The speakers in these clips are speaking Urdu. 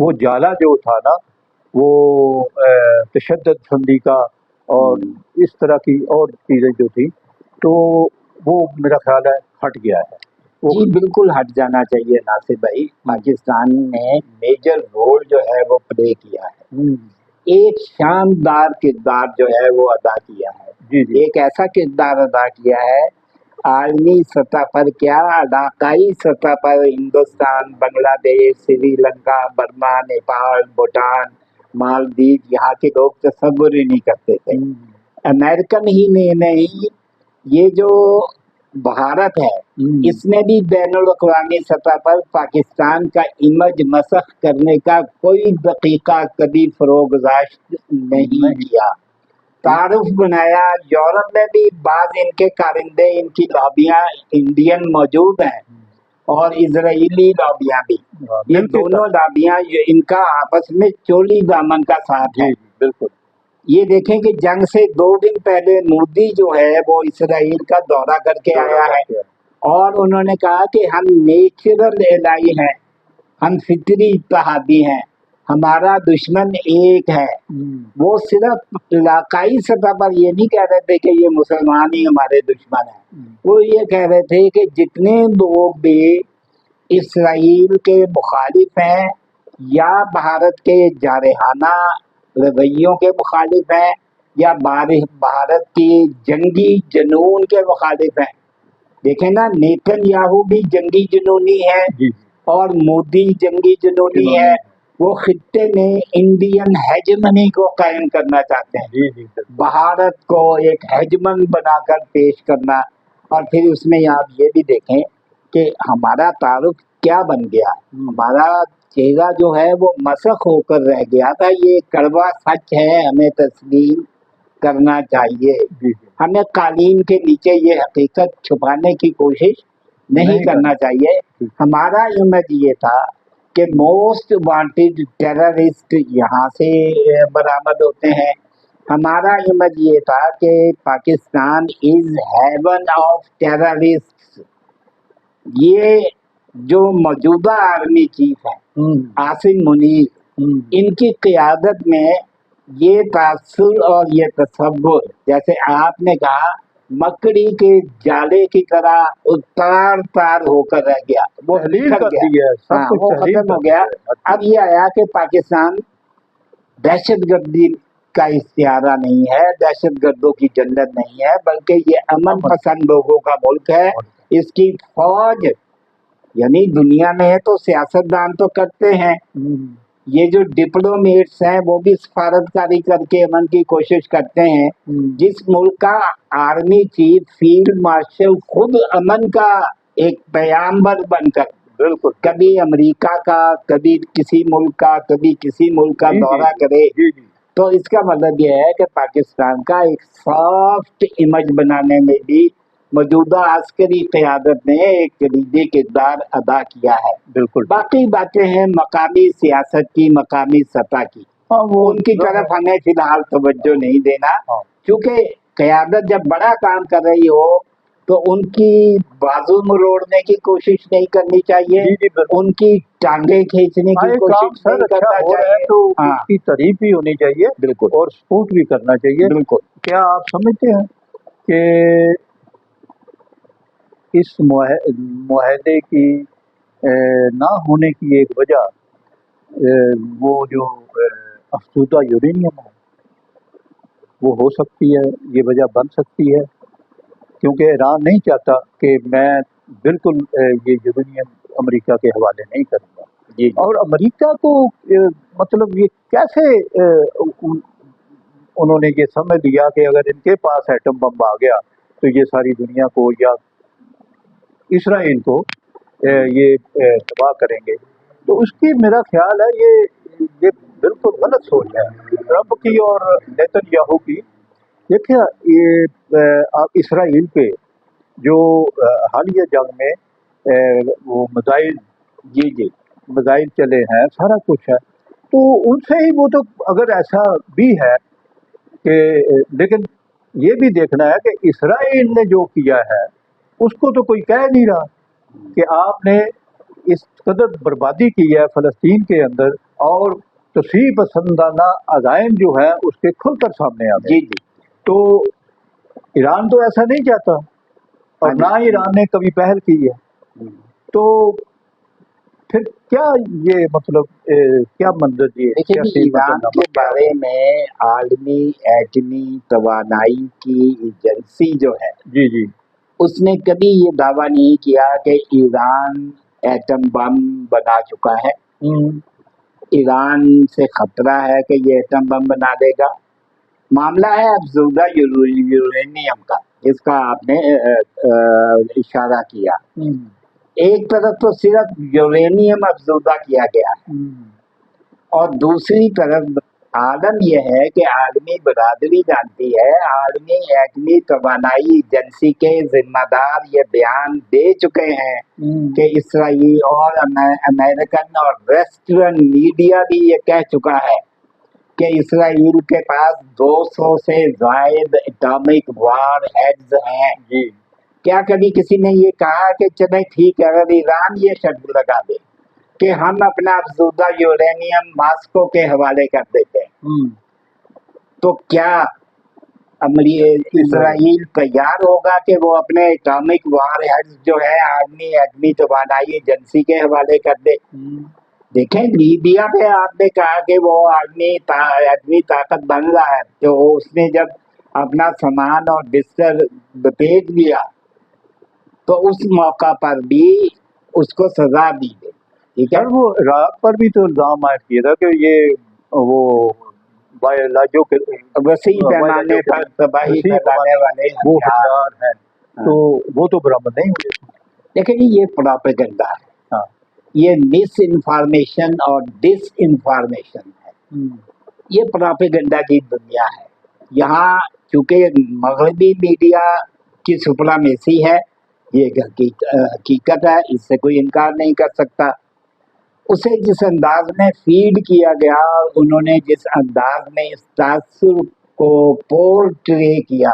وہ جالا جو تھا نا وہ تشدد پسندی کا اور اس طرح کی اور چیزیں جو تھی تو وہ میرا خیال ہے ہٹ گیا ہے. جی بالکل ہٹ جانا چاہیے ناصر بھائی. پاکستان نے میجر رول جو ہے وہ پلے کیا ہے, ایک شاندار کردار جو ہے وہ ادا کیا ہے. جی ایک ایسا کردار ادا کیا ہے عالمی سطح پر کیا علاقائی سطح پر ہندوستان, بنگلہ دیش, سری لنکا, برما, نیپال, بھوٹان, مالدیپ, یہاں کے لوگ تصور ہی نہیں کرتے تھے. امریکن ہی میں نہیں, یہ جو بھارت ہے اس نے بھی بین الاقوامی سطح پر پاکستان کا امیج مسخ کرنے کا کوئی دقیقہ کبھی فروگزاشت نہیں کیا, تعارف بنایا. یورپ میں بھی بعض ان کے کارندے, ان کی لابیاں انڈین موجود ہیں اور اسرائیلی لابیاں بھی. یہ دونوں لابیاں ان کا آپس میں چولی دامن کا ساتھ ہے. بالکل. یہ دیکھیں کہ جنگ سے 2 دن پہلے مودی جو ہے وہ اسرائیل کا دورہ کر کے آیا ہے اور انہوں نے کہا کہ ہم نیچرل الہی ہیں, ہم فطری اتحادی ہیں, ہمارا دشمن ایک ہے. وہ صرف علاقائی سطح پر یہ نہیں کہہ رہے تھے کہ یہ مسلمان ہی ہمارے دشمن ہیں, وہ یہ کہہ رہے تھے کہ جتنے لوگ بھی اسرائیل کے مخالف ہیں یا بھارت کے جارحانہ رویوں کے مخالف ہیں یا بھارت کی جنگی جنون کے مخالف ہیں. دیکھیں نا, نیتن یاہو بھی جنگی جنونی ہے اور مودی جنگی جنونی ہے. وہ خطے میں انڈین ہیجمنی کو قائم کرنا چاہتے ہیں, بھارت کو ایک ہیجمن بنا کر پیش کرنا. اور پھر اس میں آپ یہ بھی دیکھیں کہ ہمارا تعارف کیا بن گیا, ہمارا چہرہ جو ہے وہ مسخ ہو کر رہ گیا تھا. یہ کڑوا سچ ہے, ہمیں تسلیم کرنا چاہیے. ہمیں قالین کے نیچے یہ حقیقت چھپانے کی کوشش نہیں کرنا چاہیے. ہمارا امیج یہ تھا کہ موسٹ وانٹیڈ ٹیررسٹ یہاں سے برآمد ہوتے ہیں. ہمارا امیج یہ تھا کہ پاکستان از ہیون آف ٹیررسٹ. یہ جو موجودہ آرمی چیف ہیں عاصم منیر, ان کی قیادت میں یہ تاثر اور یہ تصور, جیسے آپ نے کہا, مکڑی کے جالے کی طرح تار تار ہو کر رہ گیا, وہ ختم ہو گیا. اب یہ آیا کہ پاکستان دہشت گردی کا استعارہ نہیں ہے, دہشت گردوں کی جنت نہیں ہے, بلکہ یہ امن پسند لوگوں کا ملک ہے. اس کی فوج یعنی دنیا میں تو سیاستدان تو کرتے ہیں, یہ جو ڈپلومیٹس ہیں وہ بھی سفارتکاری کر کے امن کی کوشش کرتے ہیں. جس ملک کا آرمی چیف فیلڈ مارشل خود امن کا ایک پیامبر بن کر بالکل کبھی امریکہ کا, کبھی کسی ملک کا, کبھی کسی ملک کا دورہ کرے, تو اس کا مطلب یہ ہے کہ پاکستان کا ایک سافٹ امیج بنانے میں بھی موجودہ عسکری قیادت نے ایک کلیدی کردار ادا کیا ہے. بالکل. باقی باتیں ہیں مقامی سیاست کی, مقامی سطح کی, ان کی طرف ہمیں فی الحال توجہ نہیں دینا, کیونکہ قیادت جب بڑا کام کر رہی ہو تو ان کی بازو مروڑنے کی کوشش نہیں کرنی چاہیے, ان کی ٹانگیں کھینچنے کی کوشش نہیں کرنا چاہیے, تو اس کی تعریف بھی ہونی چاہیے. بالکل. اور سپورٹ بھی کرنا چاہیے. بالکل. کیا آپ سمجھتے ہیں کہ اس معاہدے کی نہ ہونے کی ایک وجہ وہ جو افزودہ یورینیم ہے وہ ہو سکتی ہے, یہ وجہ بن سکتی ہے, کیونکہ ایران نہیں چاہتا کہ میں بالکل یہ یورینیم امریکہ کے حوالے نہیں کروں گا. اور امریکہ کو مطلب یہ کیسے انہوں نے یہ سمجھ لیا کہ اگر ان کے پاس ایٹم بم آ گیا تو یہ ساری دنیا کو یا اسرائیل کو یہ تباہ کریں گے. تو اس کی میرا خیال ہے یہ بالکل غلط سوچ ہے ٹرمپ کی اور نیتن یاہو کی. دیکھیں آپ اسرائیل پہ جو حالیہ جنگ میں وہ میزائل چلے ہیں, سارا کچھ ہے, تو ان سے ہی وہ تو اگر ایسا بھی ہے کہ, لیکن یہ بھی دیکھنا ہے کہ اسرائیل نے جو کیا ہے اس کو تو کوئی کہہ نہیں رہا کہ آپ نے اس قدر بربادی کی ہے فلسطین کے اندر اور تصحیح پسندانہ عزائم جو ہے اس کے کھل کر سامنے آ گئے. جی جی تو ایران تو ایسا نہیں چاہتا اور نہ ایران نے کبھی پہل کی ہے. تو پھر کیا یہ مطلب کیا منظر دیکھیے جی، ایران کے بارے میں عالمی ایٹمی توانائی کی ایجنسی جو ہے جی جی اس نے کبھی یہ دعویٰ نہیں کیا کہ ایران ایٹم بم بنا چکا ہے، ایران سے خطرہ ہے کہ یہ ایٹم بم بنا دے گا. معاملہ ہے افزودہ یورینیم کا، جس کا آپ نے اشارہ کیا. ایک طرف تو صرف یورینیم افزودہ کیا گیا ہے اور دوسری طرف عالم یہ ہے کہ عالمی برادری جانتی ہے، عالمی ایٹمی توانائی ایجنسی کے ذمہ دار یہ بیان دے چکے ہیں کہ اسرائیل اور امریکن اور ویسٹرن میڈیا بھی یہ کہہ چکا ہے کہ اسرائیل کے پاس 200 سے زائد اٹامک وار ہیڈز ہیں. جی کیا کبھی کسی نے یہ کہا کہ چلیں ٹھیک ہے اگر ایران یہ شرط لگا دے کہ ہم اپنا افزودہ یورینیم ماسکو کے حوالے کر دیتے ہیں تو کیا اسرائیل تیار ہوگا کہ وہ اپنے اٹامک وار ہیڈز جو ہے عالمی ایٹمی توانائی ایجنسی کے حوالے کر دے؟ دیکھیں لیبیا پہ آپ نے کہا کہ وہ ایٹمی طاقت بن رہا ہے، تو اس نے جب اپنا سامان اور بستر لپیٹ لیا تو اس موقع پر بھی اس کو سزا دی گئی. ٹھیک ہے، وہ عراق پر بھی تو الزام عائد کیا تھا کہ یہ وہ جو وسیع پیمانے پر تباہی پھیلانے والے وہ ہتھیار ہیں، تو وہ تو برآمد نہیں ہوئے. لیکن یہ پروپیگنڈا ہے، یہ مس انفارمیشن اور ڈس انفارمیشن ہے، یہ پروپیگنڈا کی دنیا ہے. یہاں چونکہ مغربی میڈیا کی سپرمیسی ہے، یہ حقیقت ہے، اس سے کوئی انکار نہیں کر سکتا. اسے جس انداز میں فیڈ کیا گیا اور انہوں نے جس انداز میں اس تاثر کو پورٹرے کیا،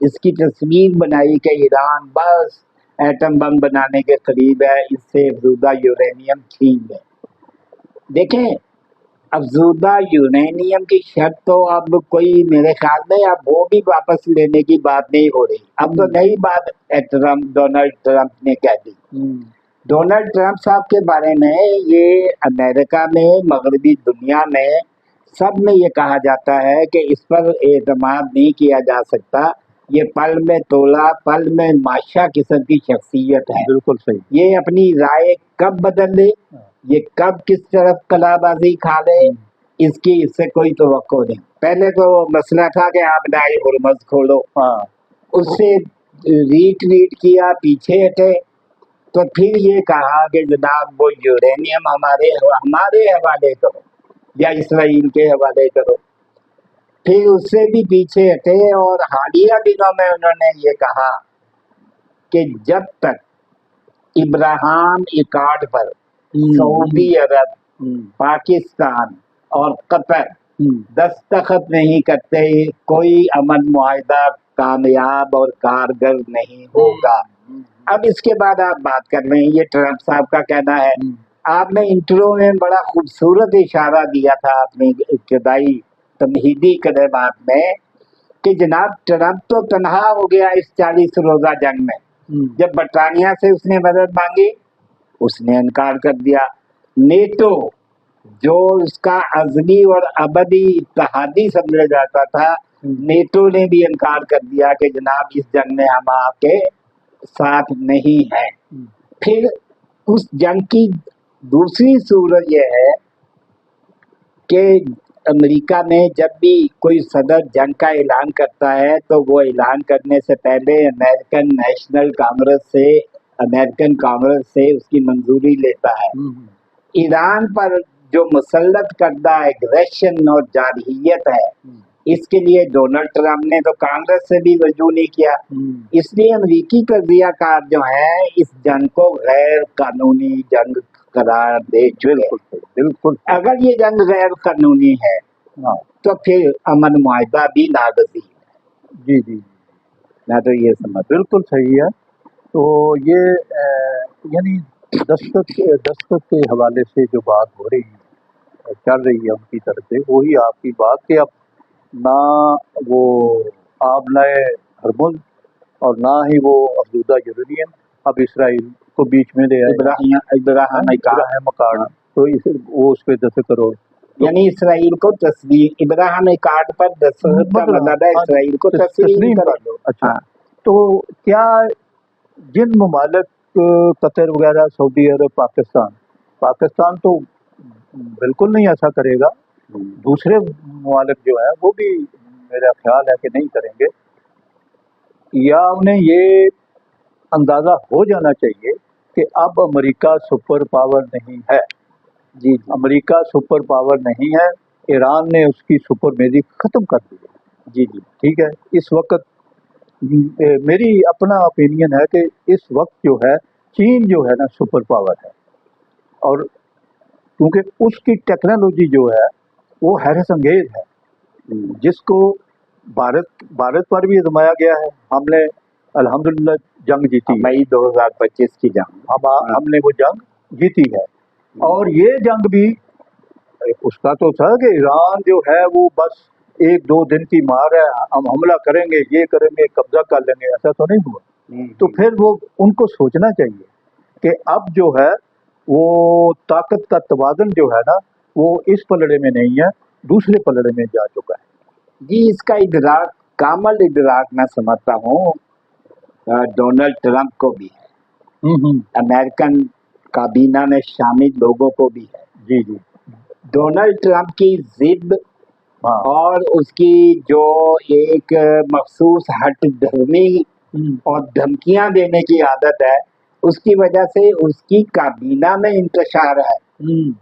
اس کی تصویر بنائی کہ ایران بس ایٹم بم بنانے کے قریب ہے، اس سے افزودہ یورینیم چھین لے. دیکھیں افزودہ یورینیم کی شرط تو اب کوئی میرے خیال میں اب وہ بھی واپس لینے کی بات نہیں ہو رہی. اب تو نئی بات ڈونلڈ ٹرمپ نے کہہ دی. ڈونلڈ ٹرمپ صاحب کے بارے میں یہ امریکہ میں مغربی دنیا میں سب میں یہ کہا جاتا ہے کہ اس پر اعتماد نہیں کیا جا سکتا، یہ پل میں تولا پل میں ماشا قسم کی شخصیت ہے. بالکل صحیح. یہ اپنی رائے کب بدل لے، یہ کب کس طرف کلا بازی کھا لے، اس کی اس سے کوئی توقع نہیں. پہلے تو مسئلہ تھا کہ آپ نئے ہرمز کھولو، اس سے ریٹ کیا، پیچھے ہٹے، تو پھر یہ کہا کہ جناب وہ یورینیم ہمارے حوالے کرو یا اسرائیل کے حوالے کرو. پھر اس سے بھی پیچھے ہٹے اور حالیہ دنوں میں انہوں نے یہ کہا کہ جب تک ابراہیم ایکارڈ پر سعودی عرب، پاکستان اور قطر دستخط نہیں کرتے، کوئی امن معاہدہ کامیاب اور کارگر نہیں ہوگا. اب اس کے بعد آپ بات کر رہے ہیں، یہ ٹرمپ صاحب کا کہنا ہے. آپ نے انٹرو میں بڑا خوبصورت اشارہ دیا تھا اپنی ابتدائی تمہیدی کلمات میں کہ جناب ٹرمپ تو تنہا ہو گیا اس 40 روزہ جنگ میں. جب برطانیہ سے اس نے مدد مانگی اس نے انکار کر دیا. نیٹو جو اس کا ازلی اور ابدی اتحادی سمجھا جاتا تھا، نیٹو نے بھی انکار کر دیا کہ جناب اس جنگ میں ہم آپ کے ساتھ نہیں ہیں. پھر اس جنگ کی دوسری صورت یہ ہے کہ امریکہ میں جب بھی کوئی صدر جنگ کا اعلان کرتا ہے تو وہ اعلان کرنے سے پہلے امریکن کانگریس سے اس کی منظوری لیتا ہے. ایران پر جو مسلط کردہ ایگریشن اور جارحیت ہے، اس کے لیے ڈونلڈ ٹرمپ نے تو کانگریس سے بھی رجوع نہیں کیا. اس لیے امریکی تجزیہ کار جو ہیں اس جنگ کو غیر قانونی جنگ قرار دے چکے. بالکل. اگر یہ جنگ غیر قانونی ہے تو پھر امن معاہدہ بھی ناگزیر ہے. جی جی میں تو یہ سمجھ. بالکل صحیح ہے. تو یہ یعنی دستخط کے حوالے سے جو بات ہو رہی ہے چل رہی ہے ان کی طرف سے، وہی آپ کی بات کہ اب نہ وہ آبنائے ہرمز اور نہ ہی وہ افزودہ یورینیم اب اسرائیل کو بیچ میں لے آئے ابراہیم کارڈ، تو وہ اس پہ دستخط کرو، یعنی اسرائیل کو تسلیم، ابراہیم کارڈ پر دستخط کا مطلب ہے اسرائیل کو تسلیم کر لو۔ اچھا، تو کیا جن ممالک قطر وغیرہ، سعودی عرب، پاکستان تو بالکل نہیں ایسا کرے گا، دوسرے ممالک جو ہیں وہ بھی میرا خیال ہے کہ نہیں کریں گے، یا انہیں یہ اندازہ ہو جانا چاہیے کہ اب امریکہ سپر پاور نہیں ہے۔ جی امریکہ سپر پاور نہیں ہے، ایران نے اس کی سپرمیزی ختم کر دی ہے۔ جی ٹھیک ہے، اس وقت میری اپنا اوپینین ہے کہ اس وقت جو ہے چین جو ہے نا سپر پاور ہے، اور کیونکہ اس کی ٹیکنالوجی جو ہے وہ حیرت انگیز ہے، جس کو بھارت پر بھی آزمایا گیا ہے، ہم نے الحمدللہ جنگ جیتی، مئی 2025 کی جنگ ہم نے وہ جنگ جیتی ہے، اور یہ جنگ بھی اس کا تو تھا کہ ایران جو ہے وہ بس ایک دو دن کی مار ہے، ہم حملہ کریں گے، یہ کریں گے، قبضہ کر لیں گے، ایسا تو نہیں ہوا۔ تو پھر وہ ان کو سوچنا چاہیے کہ اب جو ہے وہ طاقت کا توازن جو ہے نا وہ اس پلڑے میں نہیں ہے، دوسرے پلڑے میں جا چکا ہے۔ جی، اس کا ادراک، کامل ادراک میں سمجھتا ہوں ڈونلڈ ٹرمپ کو بھی ہے، امریکن کابینہ میں شامل لوگوں کو بھی ہے۔ جی ڈونلڈ ٹرمپ کی ضد اور اس کی جو ایک مخصوص ہٹ دھرمی اور دھمکیاں دینے کی عادت ہے، اس کی وجہ سے اس کی کابینہ میں انتشار ہے،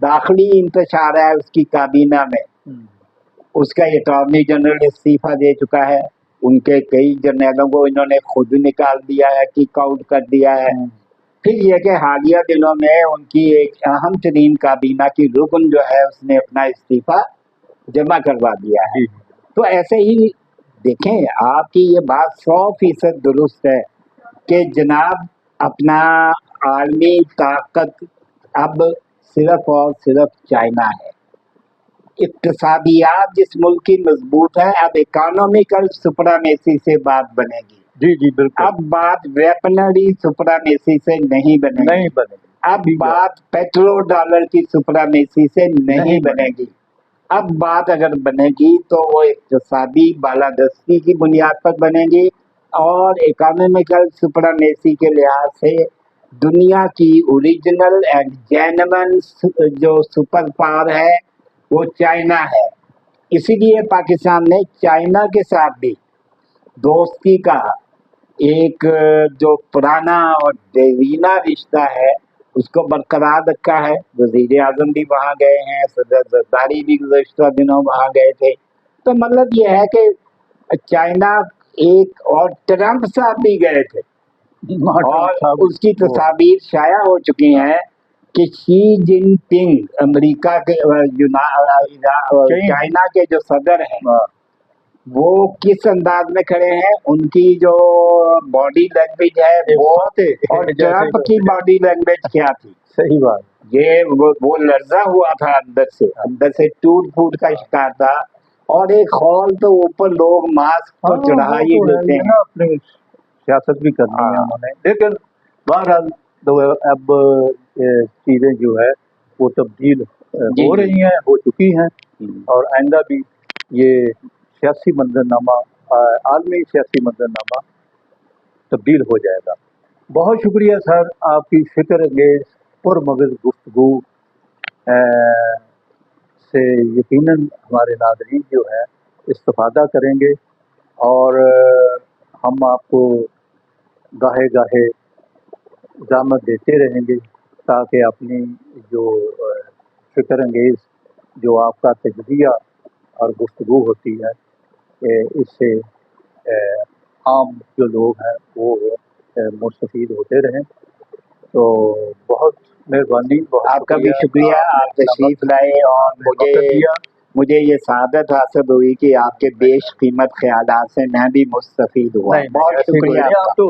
داخلی انتشار ہے اس کی کابینہ میں۔ اس کا اٹارنی جنرل استعفیٰ دے چکا ہے، ان کے کئی جنرلوں کو انہوں نے خود نکال دیا ہے، کک آؤٹ کر دیا ہے۔ پھر یہ کہ حالیہ دنوں میں ان کی ایک اہم ترین کابینہ کی رکن جو ہے اس نے اپنا استعفیٰ جمع کروا دیا ہے۔ تو ایسے ہی دیکھیں، آپ کی یہ بات 100% درست ہے کہ جناب اپنا عالمی طاقت اب صرف اور صرف چائنا ہے۔ اقتصادیات جس ملک کی مضبوط ہے، اب اکانومیکل سپرامیسی سے بات بنے گی۔ جی بالکل، اب بات ویپنری سپرامیسی سے نہیں بنے گی، اب بات پیٹرو ڈالر کی سپرامیسی سے نہیں بنے گی۔ اب بات اگر بنے گی تو وہ اقتصادی بالادستی کی بنیاد پر بنے گی، اور اکانومیکل سپرامیسی کے لحاظ سے دنیا کی اوریجنل اینڈ جینوین جو سپر پاور ہے وہ چائنا ہے۔ اسی لیے پاکستان نے چائنا کے ساتھ بھی دوستی کا ایک جو پرانا اور دیرینہ رشتہ ہے اس کو برقرار رکھا ہے۔ وزیر اعظم بھی وہاں گئے ہیں، صدر زرداری بھی گزشتہ دنوں وہاں گئے تھے۔ تو مطلب یہ ہے کہ چائنا ایک، اور ٹرمپ صاحب بھی گئے تھے، اور اس کی تصاویر شائع ہو چکی ہیں کہ شی جن پنگ امریکہ کے چائنا کے جو صدر ہیں وہ کس انداز میں کھڑے ہیں، ان کی جو باڈی لینگویج ہے وہ، اور ٹرمپ کی باڈی لینگویج کیا تھی۔ صحیح بات، یہ وہ لرزا ہوا تھا، اندر سے ٹوٹ پھوٹ کا شکار تھا، اور ایک خول تو اوپر لوگ ماسک تو چڑھا ہی لیتے ہیں، اپنی سیاست بھی کرنی ہے انہوں نے، لیکن بہرحال اب چیزیں جو ہے وہ تبدیل ہو رہی ہیں، ہو چکی ہیں، اور آئندہ بھی یہ سیاسی منظرنامہ، عالمی سیاسی منظرنامہ تبدیل ہو جائے گا۔ بہت شکریہ سر، آپ کی فکر انگیز پرمغز گفتگو سے یقیناً ہمارے ناظرین جو ہے استفادہ کریں گے، اور ہم آپ کو گاہے گاہے اجازت دیتے رہیں گے تاکہ اپنی جو فکر انگیز جو آپ کا تجزیہ اور گفتگو ہوتی ہے اس سے عام جو لوگ ہیں وہ مستفید ہوتے رہیں۔ تو بہت مہربانی، آپ کا بھی شکریہ، آپ تشریف لائے، اور مجھے یہ سعادت حاصل ہوئی کہ آپ کے بیش قیمت خیالات سے میں بھی مستفید ہوا۔ بہت شکریہ آپ کا۔